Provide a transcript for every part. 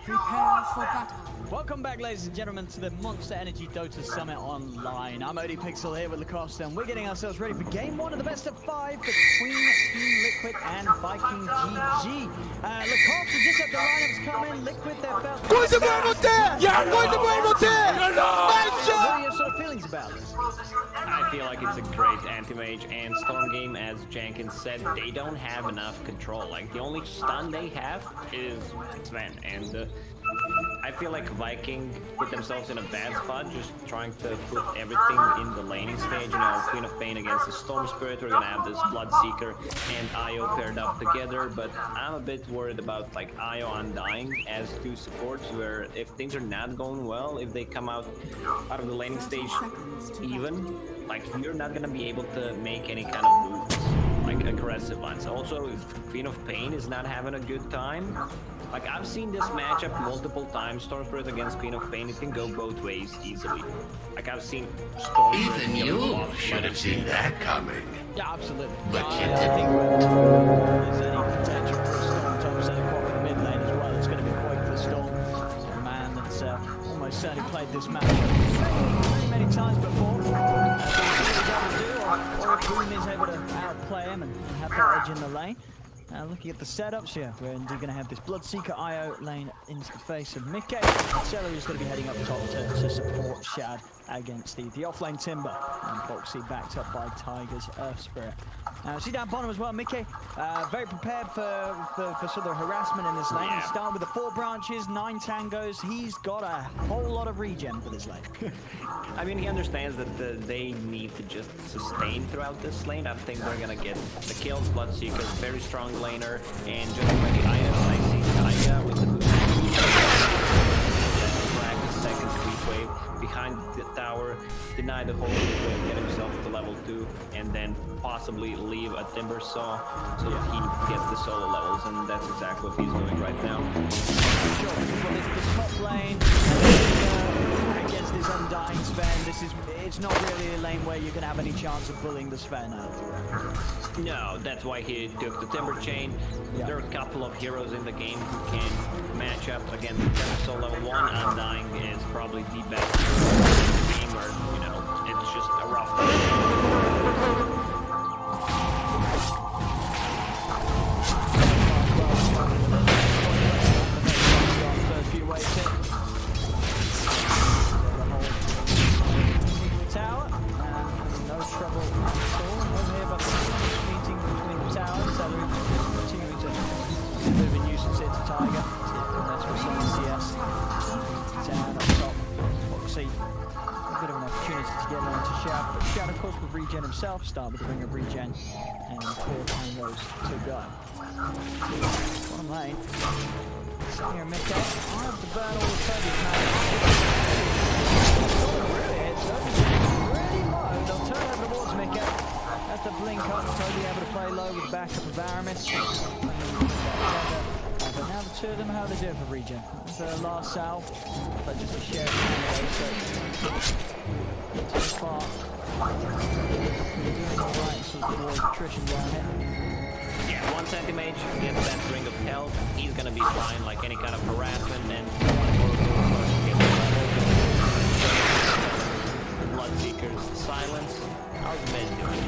Prepare for battle. Welcome back, ladies and gentlemen, to the Monster Energy Dota Summit Online. I'm ODPixel here with Lacoste, and we're getting ourselves ready for game one of the best of 5 between Team Liquid and Viking GG. Lacoste, we just had the lineups come in. Liquid, their first. What are your sort of feelings about this? I feel like it's a great anti-mage and Storm game, as Jenkins said, they don't have enough control. Like, the only stun they have is Sven, and I feel like Viking put themselves in a bad spot, just trying to put everything in the laning stage. You know, Queen of Pain against the Storm Spirit, we're gonna have this Bloodseeker and Io paired up together, but I'm a bit worried about like Io Undying as two supports, where if things are not going well, if they come out of the laning stage even, like you're not gonna be able to make any kind of moves, like aggressive ones. Also, if Queen of Pain is not having a good time, like I've seen this matchup multiple times, Storm Spirit against Queen of Pain, it can go both ways easily. Like I've seen Storm Spirit. Even you should have seen that coming. Yeah, absolutely. But you I think there's any potential for a Storm top set quad in the mid lane as well. It's going to be quite for Storm. A man that's almost certainly played this match many times before. Or if Boom is able to outplay him and have that edge in the lane. Looking at the setups here, we're indeed going to have this Bloodseeker IO lane into the face of Mickey. Celery is going to be heading up top to support Shad against the offlane Timber. And Boxy backed up by Tiger's Earth Spirit. See down bottom as well, Mickey, very prepared for sort of harassment in this lane. He's starting with the 4 branches, 9 tangos. He's got a whole lot of regen for this lane. I mean, he understands that they need to just sustain throughout this lane. I think they're gonna get the kills. Bloodseeker, very strong laner, and just like the items, I see Taiga with the boost. The second creep wave behind the tower, deny the whole creep wave, get himself to level 2, and then possibly leave a Timber Saw so that he gets the solo levels, and that's exactly what he's doing right now. Sure, well, this top lane against this Undying Sven, it's not really a lane where you're going to have any chance of pulling the Sven out. No, that's why he took the Timber Chain. Yeah. There are a couple of heroes in the game who can match up against the Timber Saw level 1. Undying is probably the best hero in the game, where, you know, it's just a rough game. Tower, no trouble at all over here, but meeting between the towers, so we're continuing to be a bit of a nuisance here to Tiger. That's what's on the CS. Down up top, Foxy, a bit of an opportunity to get on to Shad, but Shad of course with regen himself, start with the ring of regen, and 4 tangos to go. Bottom lane. Sitting here mid-deck, I have to burn all the turbies now. Really low, they'll turn over towards Mickey. That's the blink up, Toby able to play low with the backup of Aramis. But now the two of them, how they do it for regen. That's the last salve, but just a share so far, we're doing alright, so there's attrition down here. Yeah, once anti-mage gets that ring of health, he's gonna be fine, like any kind of harassment, and Bloodseeker's silence. How's Mid doing?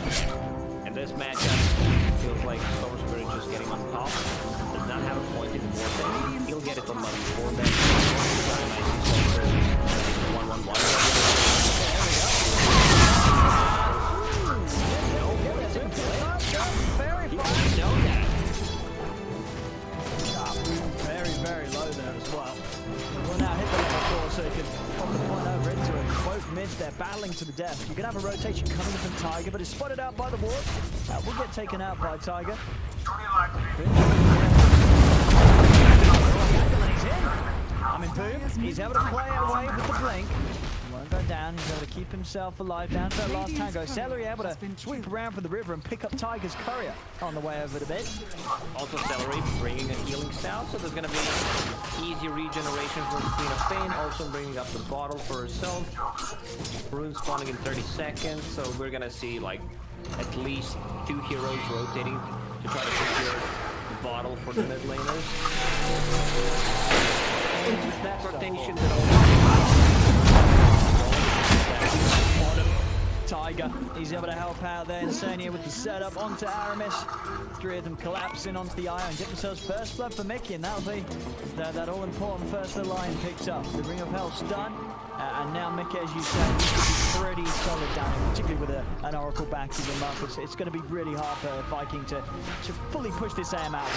In this matchup, feels like Storm Spirit just getting on top. Does not have a point in warfare. He'll get it on money 4 then. I see Storm Spirit 1-1-1. Very low there as well. We'll now hit the level 4 so he can pop the point over into it. Both mids, they're battling to the death. You can have a rotation coming in from Tiger, but it's spotted out by the ward. Will get taken out by Tiger. I mean, Boom, he's able to play away with the blink. Won't go down, he's able to keep himself alive down to that last tango. Celery able to sweep around for the river and pick up Tiger's courier on the way over the bit. Also Celery bringing a healing staff, so there's going to be easy regeneration for the Queen of Pain, also bringing up the bottle for herself. Rune spawning in 30 seconds, so we're going to see like at least 2 heroes rotating to try to secure the bottle for the mid laners. It's that rotation that Tiger, he's able to help out there. Insania with the setup onto Aramis. 3 of them collapsing onto the Io and get themselves first blood for Mickey, and that'll be that all-important first of the line picked up. The Ring of Hell's done, and now Mickey, as you said, he should be pretty solid down here, particularly with an Oracle backing him up. It's going to be really hard for Viking to fully push this AM out.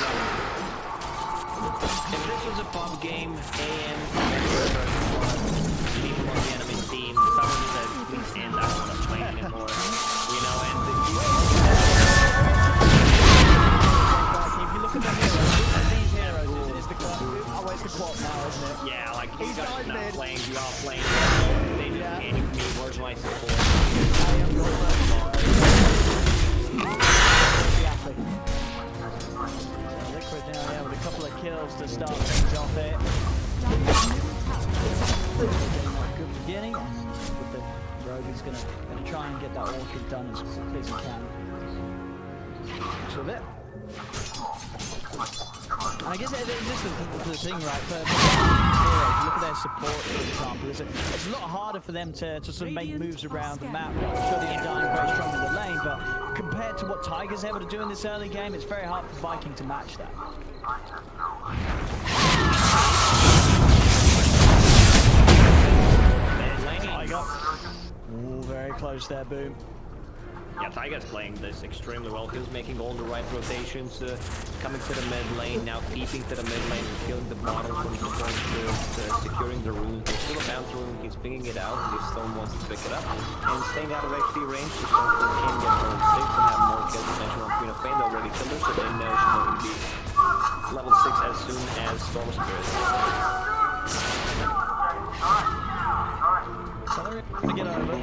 If this was a pub game, AM, people on the enemy team, someone said, please stand, I don't want to play anymore. You know, and if you look at the heroes, these heroes is the always the quad now, isn't it? yeah, like these guys are not playing, you all playing. They just can't even me, where's my support? Exactly. Liquid now, yeah, with a couple of kills to start things off there. Getting a good beginning. With the Rogue, he's gonna try and get that orchid done as quickly as he can. So a bit. And I guess this is the thing, right? For heroes, look at their support, for example. It's a lot harder for them to sort of make moves around the map. I'm sure they're dying very strong in the lane, but compared to what Tiger's able to do in this early game, it's very hard for Viking to match that. Tiger. Ooh, very close there, Boom. Yeah, Tiger's playing this extremely well. He's making all the right rotations, coming to the mid lane, now keeping to the mid lane, killing the bottom from the point to securing the rune. There's still a bounce rune, he's picking it out, and this Stone wants to pick it up. And staying out of HP range, the Stone can get level 6 and have more kill potential on Queen of Pain. They already killed her, so they know she's going to be level 6 as soon as Storm Spirit. So they're going to get over.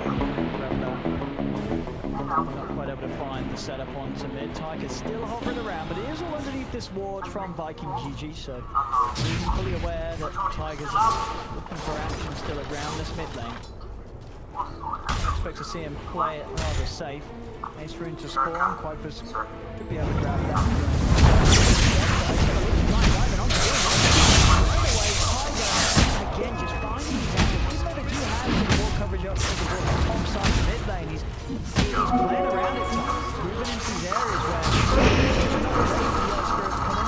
Not quite able to find the setup onto mid. Tiger's still hovering around, but he is all underneath this ward from Viking GG, so he's fully aware that Tiger's looking for action still around this mid lane. I expect to see him play it rather safe. Ace rune to spawn, Quipers could be able to grab that. Again, just finding these angles. Even though they do have some more coverage up to the top side of the mid lane, he's playing around it, moving into these areas where he's not ready for the Spirit to come in.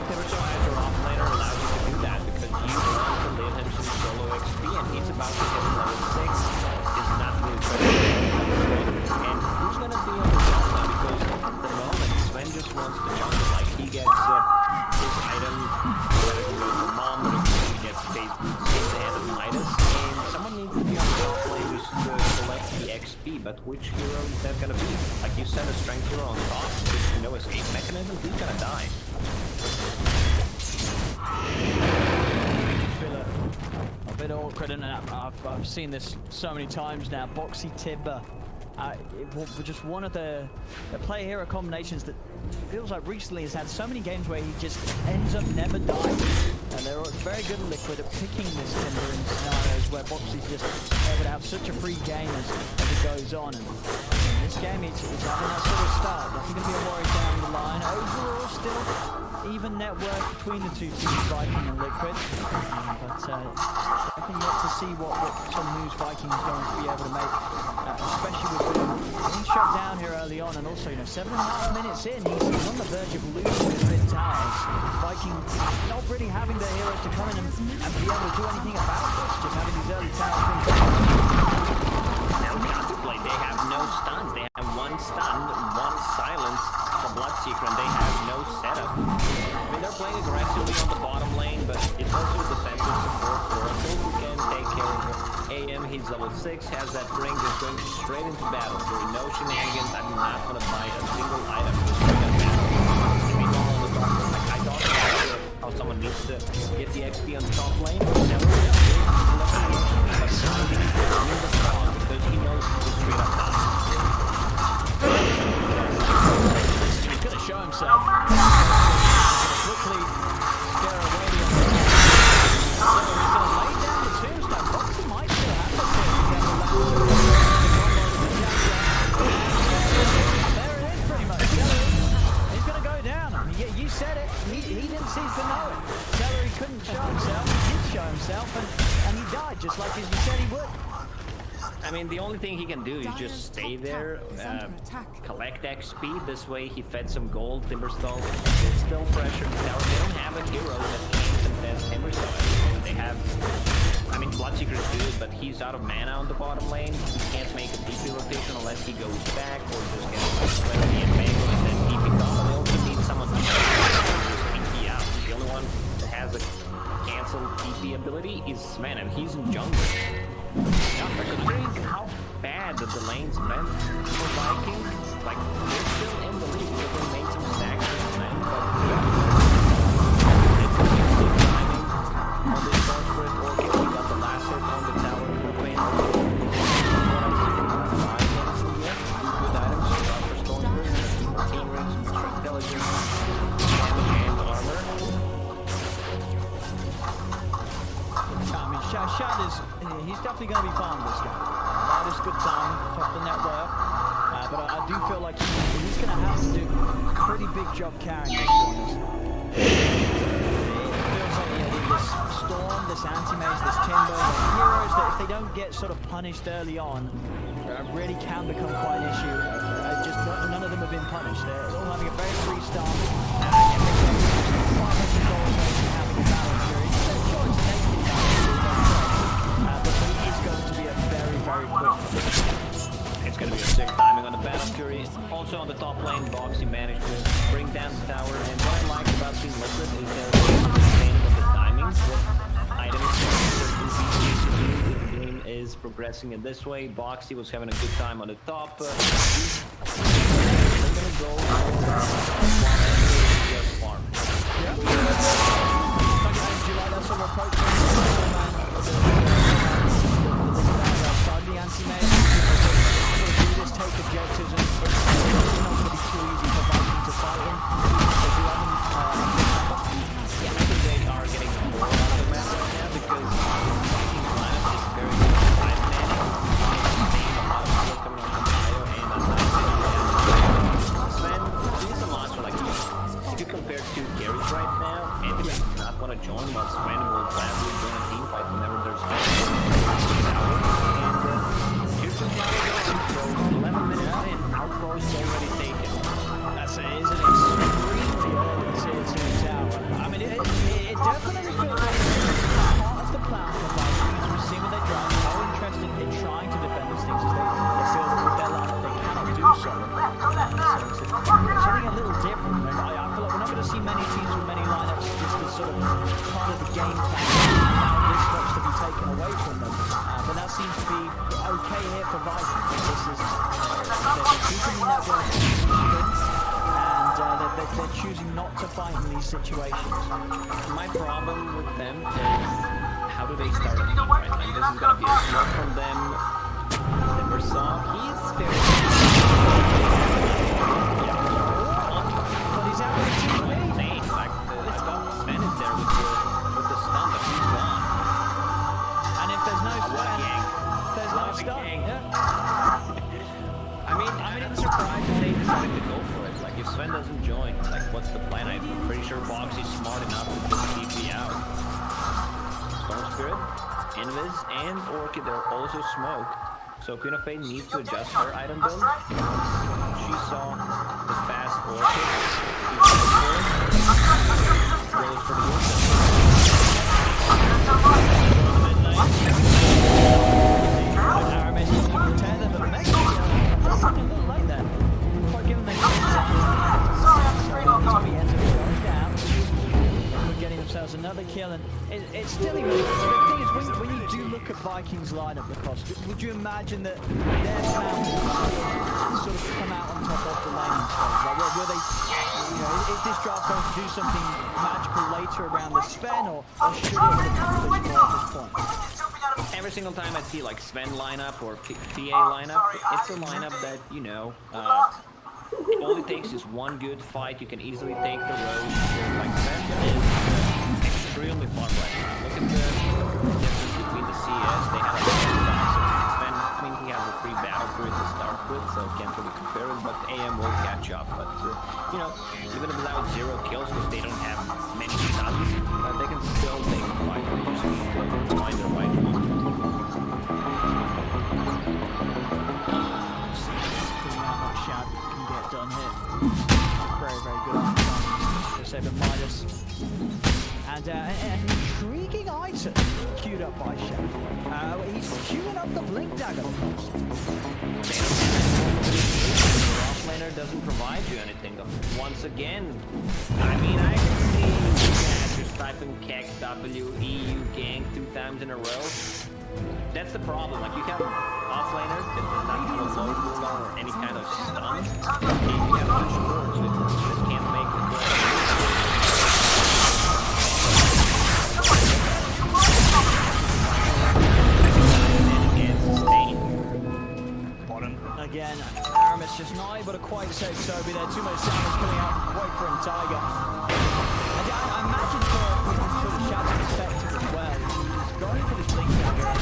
Pivotal as your offlaner allows you to do that because you want to leave him some solo XP, and he's about to hit level 6. Is not really and who's going to be on the jump now? Because at the moment, Sven just wants to jump. Like, he gets his item, whether he goes for mom, or he gets phase boots in the hand of Midas, and someone needs to be on the top lane to collect the XP, but which hero is that going to be? Like, you send a strength hero on top with no escape mechanism, he's going to die. A bit awkward, and I've seen this so many times now. Boxy Tibber, just one of the player hero combinations that feels like recently has had so many games where he just ends up never dying. And they're very good at Liquid at picking this Timber in scenarios where Boxy's just able to have such a free game as it goes on. And in this game, he's having that sort of start. Nothing going to be a worry down the line. Overall, still even network between the two teams, Viking and Liquid. But I think yet to see what some moves Viking is going to be able to make, especially with being shut down here early on, and also 7.5 minutes in, he's on the verge of losing his mid towers. Viking not really having their heroes to come in and be able to do anything about this, just having these early towers being Now counterplay, they have no stuns. They have one stun, one silence for Bloodseeker, and they have no setup. I mean, they're playing aggressively on the bottom lane, but it's also defensive support for Oracle who can take care of AM. He's level 6, has that ring, just going straight into battle. There are no shenanigans. I'm not going to buy a single item just straight up battle. I mean, all on the top lane. Like, I don't know how someone needs to get the XP on the top lane. Never really but someone needs to win the spawn because he knows he can straight up die. He's going to show himself. Quickly scare away the so he's going to lay down the tombstone. Boxy might still have the there it is, pretty much. He's going to go down. You you said it. He didn't seem to know it. Celery couldn't show himself. He did show himself, and he died just like as you said he would. I mean, the only thing he can do is just stay there, collect XP. This way he fed some gold. Timberstall is still pressured. Now they don't have a hero that can contest Timberstall. They have, I mean, Bloodseeker's good, but he's out of mana on the bottom lane. He can't make a DP rotation unless he goes back or just gets Clarity and Mango and then DP combo. They also need someone to just DP out. The only one that has a cancel DP ability is Sven, and he's in jungle. Yeah, but considering how bad the lane's been for Vikings, like, they're still in the league. They made some stacks this time, but it's a sick timing on this boss spread. Orchid, we got the last hit on the tower. Propane also. Good items, for Stormbringer, team rings, intelligence, damage, and armor. I mean, Shad is, he's definitely going to be farmed this game. That is good time, top the net worth. But I do feel like he's going to have to do a pretty big job carrying this one. It feels like this Storm, this Anti-Mage, this Timber, like heroes that if they don't get sort of punished early on, really can become quite an issue. Just none of them have been punished. They're all having a very free start. It's going to be a sick timing on the Battle Fury. Also on the top lane, Boxy managed to bring down the tower. And what I like about Team Liquid is they're understanding of the timings. What items the game is progressing in this way. Boxy was having a good time on the top. They're going to go just farm. The anti-mage do this, take objectives, and it's not going to be too easy for Vikings to fight him. They do have him, yeah, I think they are getting more out of the map right now because Vikings lineup is very good. 5 mana, a lot of skill coming on from Bio, and Sven, he's a monster. Like, if you compare two carries right now, Anthony does not want to join, but Sven will gladly join a team fight whenever there's so 11 minutes in, Outpost already taken. that's it, is an extremely early tier 2 tower. I mean, it definitely feels like part of the plan for Vikings. We've seen what they're doing, so interested in trying to defend these things as they feel that with their lineup they cannot do so. So it's something a little different. And I feel like we're not going to see many teams with many lineups just as sort of part of the game plan. Now this looks to be taken away from them. But that seems to be okay here for Vikings. This is they're keeping the network and they're choosing not to fight in these situations. My problem with them is how do they start a team right? Like, this is gonna be a smoke from them. Timbersaw, he's very but he's out with the team lead. Like, I thought Sven is there with the stun, but he's gone. And if there's no What a Sven, gang. there's no What a stun. gang. Yeah. I'm surprised that they decided to go for it. Like, if Sven doesn't join, like, what's the plan? I'm pretty sure Boxy's smart enough to just TP out. Storm Spirit, Invis, and Orchid are also smoked. So Queen of Fate needs to adjust her item build. She saw the fast Orchid. Goes for the another kill, and it's still even. The thing is, when you do look at Vikings lineup, Lacoste, would you imagine that their plan will sort of come out on top of the laning phase? Like, will they, is this draft going to do something magical later around the Sven, or should it have accomplished more at this point? Every single time I see like Sven lineup or PA lineup, it's a lineup that, it only takes is one good fight. You can easily take the road. Like Sven is extremely fun right now. Look at the difference between the CS. They have a lot of battles. Sven, I mean, he has a free battle history to start with, so can't really compare it, but AM will catch up. But, you know, even without 0 kills, because they don't have many stuns, they can still take the fight. They just need to find the right one. See how much Shad can get done here. Very, very good on the 7 Midas. And an intriguing item queued up by Shad. He's queuing up the Blink Dagger. Offlaner doesn't provide you anything. Once again, I mean, I can see just typing KEK, W, EU, gang 2 times in a row. That's the problem. Like, you have offlaner that does not have a low cooldown or any kind of stun. You have two supports that just can't make the play. Again, Aramis just not able to quite save Toby there. Too much damage coming out from Quaker and Tiger. And I imagine for sort of Shad's perspective as well, he's going for this Blink Dagger.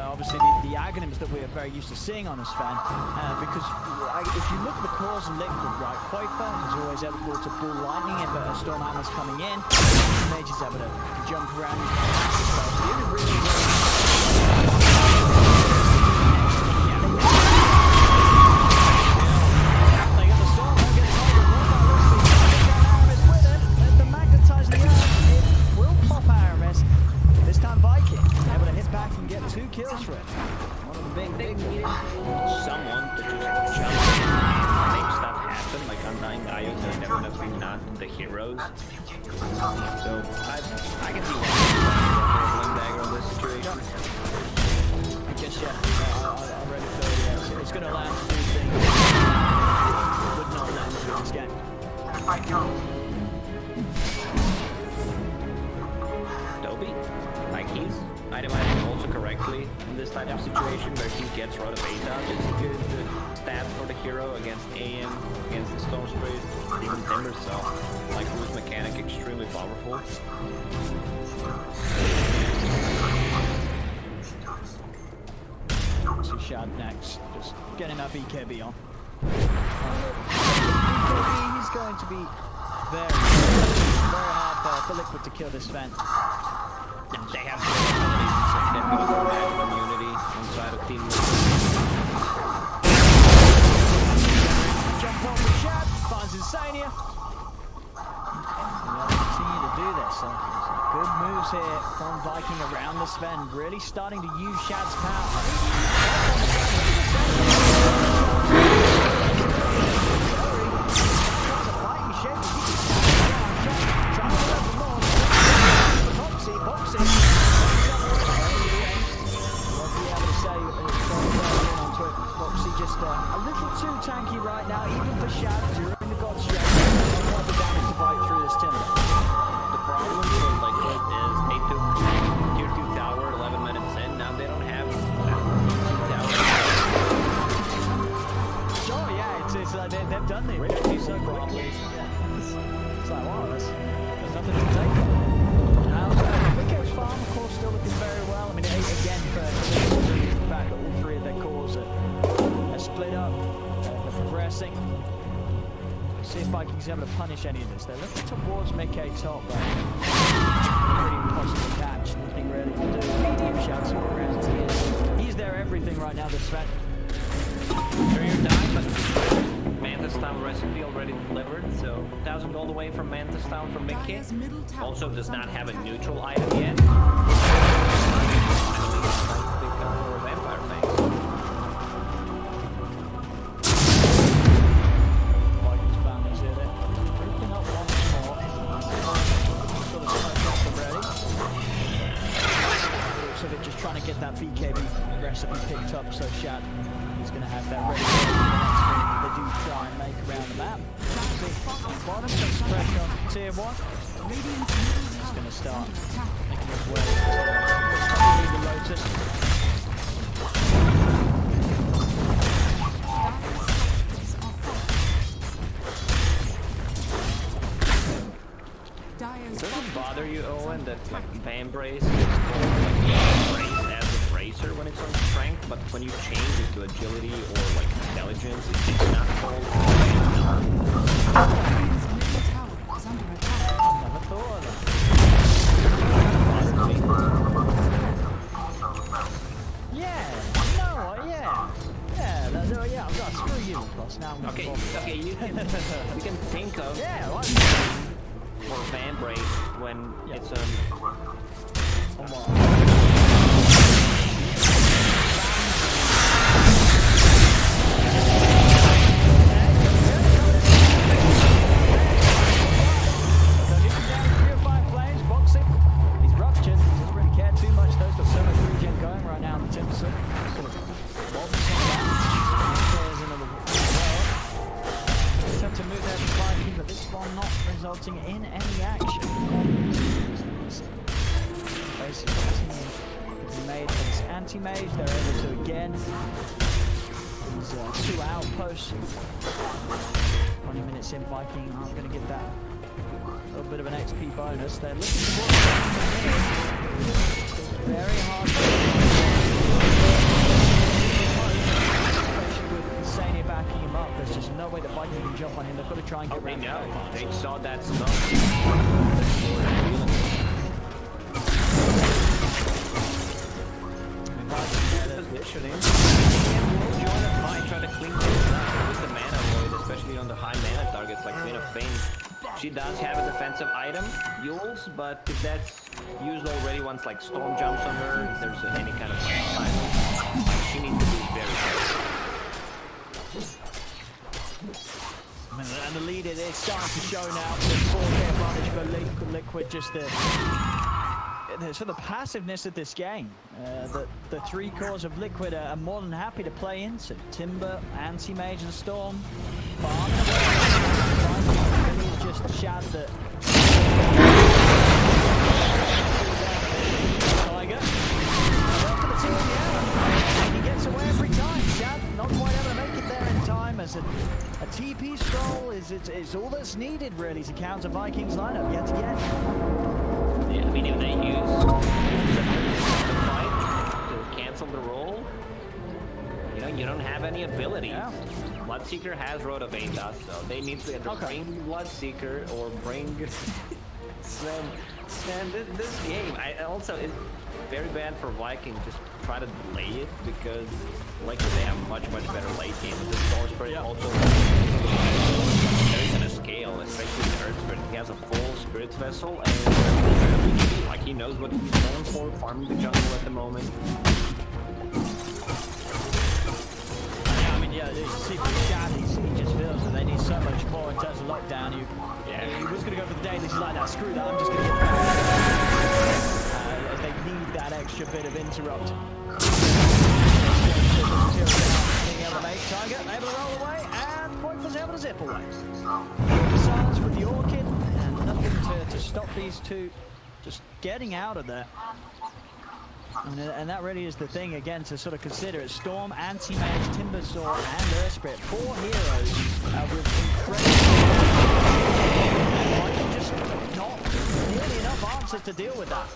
Obviously, the Aghanims that we're very used to seeing on this fan, because if you look at the cores and Liquid, right, Quaker is always able to pull lightning if a Storm Hammer's coming in. Mage is able to jump around. So he is really kills for it. One of the big someone to just jump in and make stuff happen, like Undying Io, they're definitely not the heroes. So I can see why Blink Dagger in this situation. I guess I'm ready for it. Yeah. It's gonna allow him to do things would not let him do this game. Toby, like he's itemizing also correctly in this type of situation where he gets rid of ADOS. It's a good stat for the hero against AM, against the Storm Spirit, even Timber, so like Root mechanic, extremely powerful. So Shad next, just getting that BKB on. He's going to be very hard for Liquid to kill this vent. They have significant magic immunity inside of Team Liquid. Jump on the Shad, finds Insania. And they'll continue to do this. So good moves here from Viking around this Sven, really starting to use Shad's power. A little too tanky right now, even for Shad during the God's Shade. Not quite the damage to fight through this timber. The problem for Liquid is they took tier 2 tower 11 minutes in, now they don't have tower. Sure, yeah, it's like they've done it really so quickly. Yeah. It's like, wow, there's nothing to take on. Wicket's farm, of course, still looking very well. I mean, again, for the fact that all 3 of their cores are split up, they're progressing. See if Vikings able to punish any of this. They're looking towards mid-K top, but pretty impossible catch. Nothing really to do. Medium shouts all around. He's their everything right now, this threat. Sure, you're done, but Mantis Town recipe already delivered, so 1,000 gold away from Mantis Town from mid-K. Also does not have a neutral item yet. Vampire Fangs. Trying to get that BKB recipe picked up, so Shad is going to have that ready for the next move they do try and make around the map. Bottom takes pressure on tier 1. He's going to start making his way to the Lotus. Does it bother you, Owen, that like Van Brace is called like Brace as a brace nicer when it's on strength, but when you change it to agility or like intelligence, it's not called. Radiant's middle tower is under attack. Never thought of that. Yeah, no, yeah, I'm gonna screw you, boss. Now I'm gonna Okay, fall. okay, you can think of Yeah, right. or fan brace when Yeah. it's Come on. He's ruptured. Doesn't really care too much though. He's got so much regen going right now in the Timber Sword. Sort of lobs some of that. There's another well. Attempt to move there to Viking, but this one not resulting in any action. Basically, continue to be made for this anti-mage. They're able to again. These 2 outposts. 20 minutes in, Viking aren't going to get that. A little bit of an XP bonus. They're looking to work very hard. Especially with Insania backing him up. There's just no way that Viking can jump on him. They've got to try and get they around know. the They saw that smoke. Positioning. Might try to clean things up with the mana void, especially on the high mana targets like Queen of Pain. She does have a defensive item, Yules, but if that's used already once like Storm jumps on her, if there's any kind of like silence, she needs to be very careful. And the lead is starting to show now. The 4K advantage for Liquid, just the sort of passiveness of this game. The 3 cores of Liquid are more than happy to play into. Timber, Anti-Mage and Storm. Farm. Just shout that. Tiger. For the team, yeah. He gets away every time. Shad not quite able to make it there in time as a TP scroll is all that's needed really to counter Vikings lineup yet again. Yeah, I mean if they use the fight to cancel the roll, you know, you don't have any abilities. Yeah. Bloodseeker has Road of Aethas, so they need to either bring Bloodseeker or bring Sven. This game, it's very bad for Viking. Just try to delay it because like they have much better late game. The Storm Spirit also very gonna scale, especially the Earth Spirit. He has a full Spirit Vessel and like he knows what he's going for, farming the jungle at the moment. Yeah, you see from Shad, he just feels that they need so much more in terms of lockdown. He was going to go for the dailies, he's like, nah, screw that, I'm just going to get back. As they need that extra bit of interrupt. Being able to make Tiger, able to roll away, and Point was able to zip away. Silence with the Orchid, and nothing to stop these two just getting out of there. And that really is the thing again to sort of consider. It's Storm, Anti-Mage, Timber Sword, and Earth Spirit. 4 heroes with incredible. And just not nearly enough answers to deal with that.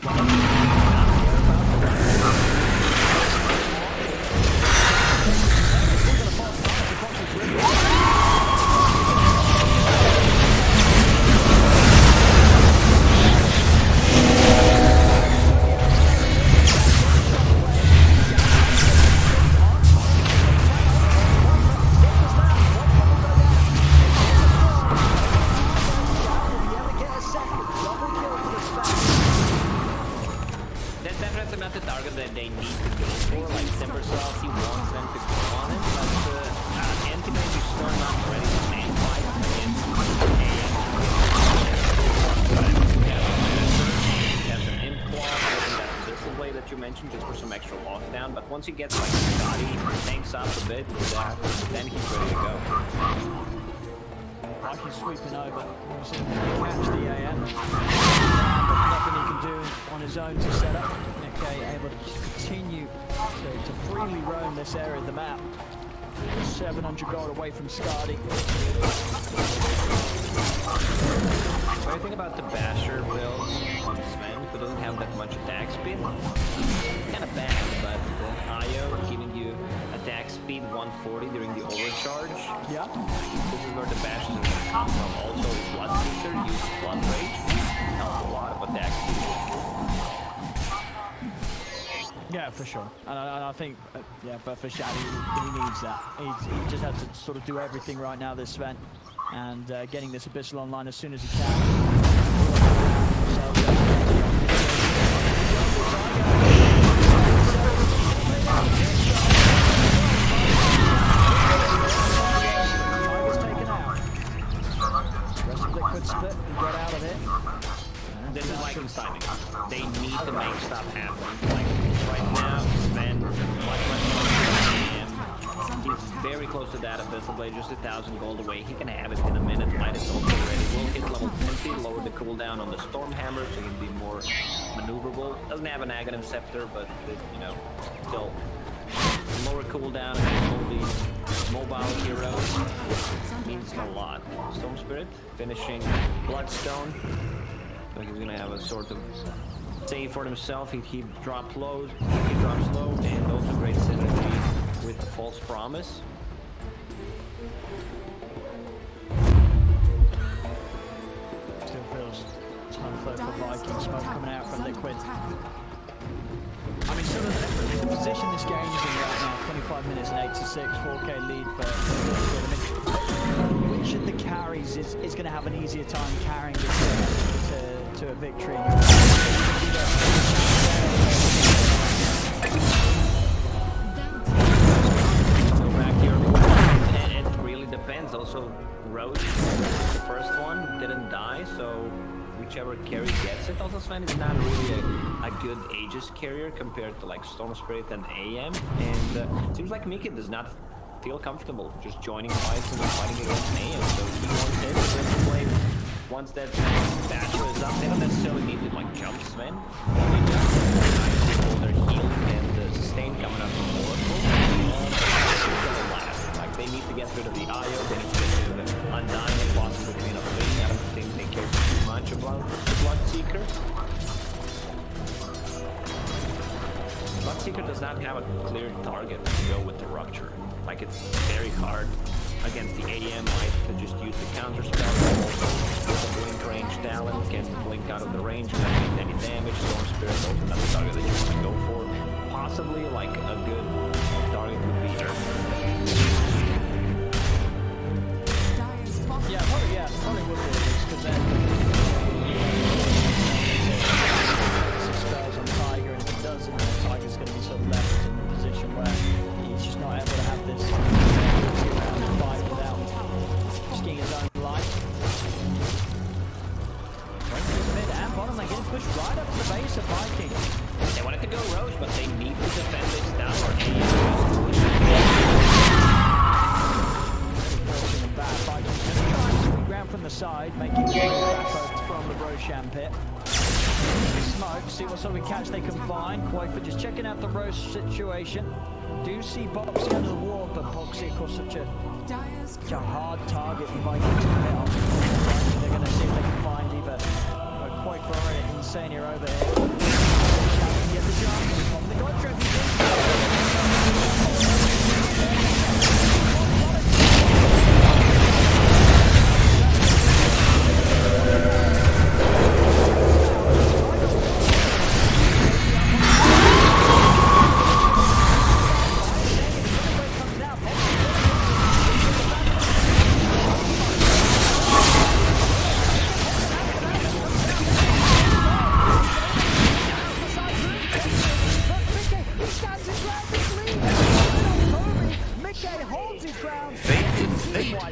Once he gets like Scotty tanks up a bit, then he's ready to go. Like he's sweeping over, obviously catch the AM. But nothing he can do on his own to set up. Okay, able to continue to freely roam this area of the map. 700 gold away from Scotty. What do you think about the Basher build on Sven? Because doesn't have that much attack speed. Kind of bad, but IO giving you attack speed 140 during the overcharge. Yeah. This is where the bash is going to come from. Also, Bloodseeker uses Blood Rage. Helps a lot of attack speed. Yeah, for sure. And I think, yeah, for Shad, he needs that. He just has to sort of do everything right now, this Sven. And getting this Abyssal online as soon as he can. Split and get out of it. This is like timing. They need to make stuff happen. Like right now, Sven he's very close to that Abyssal Blade, just 1,000 gold away. He can have it in a minute. Light is also ready. Will hit level 20, lower the cooldown on the Storm Hammer so he can be more maneuverable. Doesn't have an Aghanim Scepter, but it, you know, still lower cooldown against all these mobile heroes means a lot. Storm Spirit finishing Bloodstone. So he's gonna have a sort of save for himself. He drops low, and also great synergy with the False Promise. Still feels time flow for Viking, smoke coming out from Liquid. I mean, sort of the position this game is in right now, 25 minutes and 8-6, 4K lead for I mean, which of the carries is going to have an easier time carrying this to a victory? So back here, and it really depends. Also, Roach, the first one, didn't die, so whichever carry gets it. Also, Sven is not really a good Aegis carrier compared to like Storm Spirit and AM, and it seems like Mickey does not feel comfortable just joining fights and fighting against AM, so he wants it to play. Once that Basher is up, they don't necessarily need to like jump Sven. They just hold their healing and the sustain coming up from Oracle. Like they need to get rid of the IO, they need to get rid of the Undying and possibly between of Ring. I don't think they care too much about the Bloodseeker. Bloodseeker does not have a clear target to go with the Rupture. Like it's very hard against the AM Might to just use the counter spell. With a blink range talent, can blink out of the range, not take any damage. Storm Spirit also not the target that you want to go for. Possibly like a good target would be her. Yeah, probably would be because then spells on Tiger, and if he does, Tiger's going to be sort of left in a position where he's just not able to have this fight without risking his own life. Mid and bottom, they're getting pushed right up to the base of Viking. They wanted to go Roche, but they need to defend this tower. Vikings going to try and sweep ground from the side, making the back from the Roshan pit. Smoke, see what sort of catch they can find. Quoifer just checking out the Roche situation. Do see Boxy under the wall, but Boxy, of course, such a hard target for Vikings to hit on. They're going to see if they can find either Quoifer or an Insania over here. Get the jump from the God Trophy.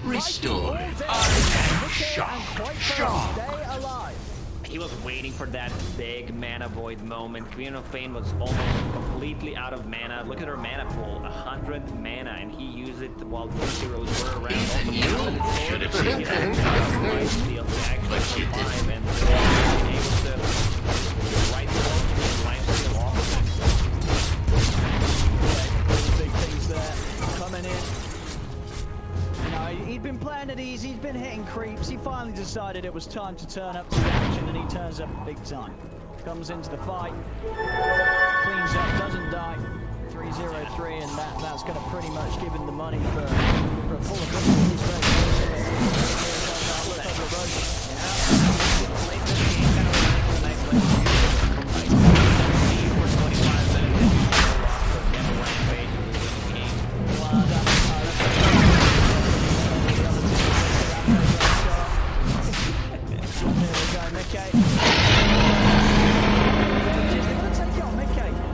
Restored. I am shocked. He was waiting for that big mana void moment. Queen of Pain was almost completely out of mana. Look at her mana pool, 100 mana, and he used it while the heroes were around. Even you should have seen that. But you didn't. And able to right lifesteal off of Big things there coming in. He'd been playing it easy, he'd been hitting creeps. He finally decided it was time to turn up to the action, and he turns up big time. comes into the fight, cleans up, doesn't die. 3-0-3, and that's going to pretty much give him the money for a full of He's very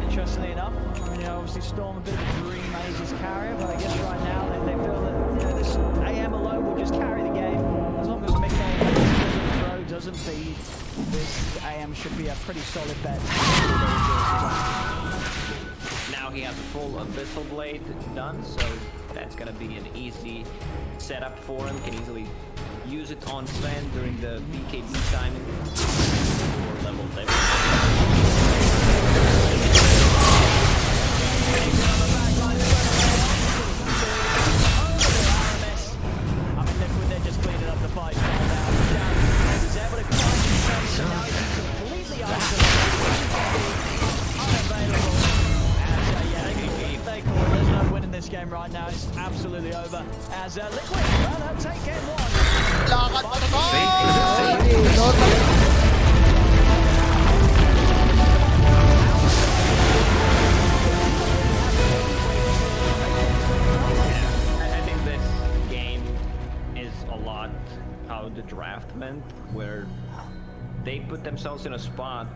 Interestingly enough, I mean, obviously Storm a bit of a dream Mage's carrier, but I guess right now they feel that this AM alone will just carry the game. As long as Mickey doesn't throw, doesn't feed, this AM should be a pretty solid bet. Now he has a full Abyssal Blade done, so that's gonna be an easy setup for him. Can easily use it on Sven during the BKB timing for level 7. This game right now is absolutely over as Liquid well, take game 1. Lakad pa na to! I think this game is a lot how the draft went, where they put themselves in a spot